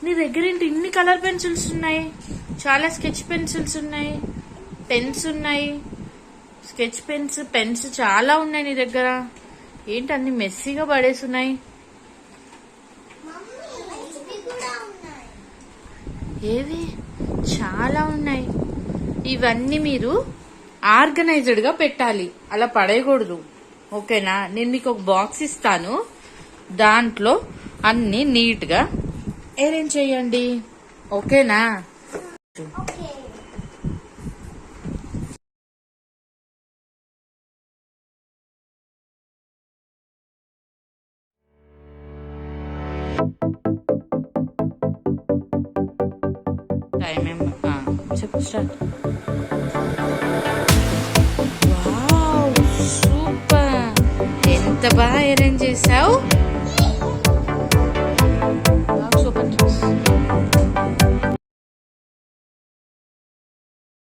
నీ దగ్గర ఏంటి ఇన్ని కలర్ పెన్సిల్స్ ఉన్నాయి? చాలా స్కెచ్ పెన్సిల్స్ ఉన్నాయి, పెన్స్ ఉన్నాయి, స్కెచ్ పెన్స్ చాలా ఉన్నాయి నీ దగ్గర. ఏంటి అన్ని మెస్సీగా పడేస్తున్నాయి? ఏవి? చాలా ఉన్నాయి. ఇవన్నీ మీరు ఆర్గనైజ్డ్ గా పెట్టాలి, అలా పడేయకూడదు. ఓకేనా? నేను మీకు ఒక బాక్స్ ఇస్తాను, దాంట్లో అన్ని నీట్ గా అరేంజ్ చేయండి. ఓకేనా? టైం ఏం చెప్పు స్టార్ట్. Wow, super! ఎంత బాగా అరేంజ్ చేసావు.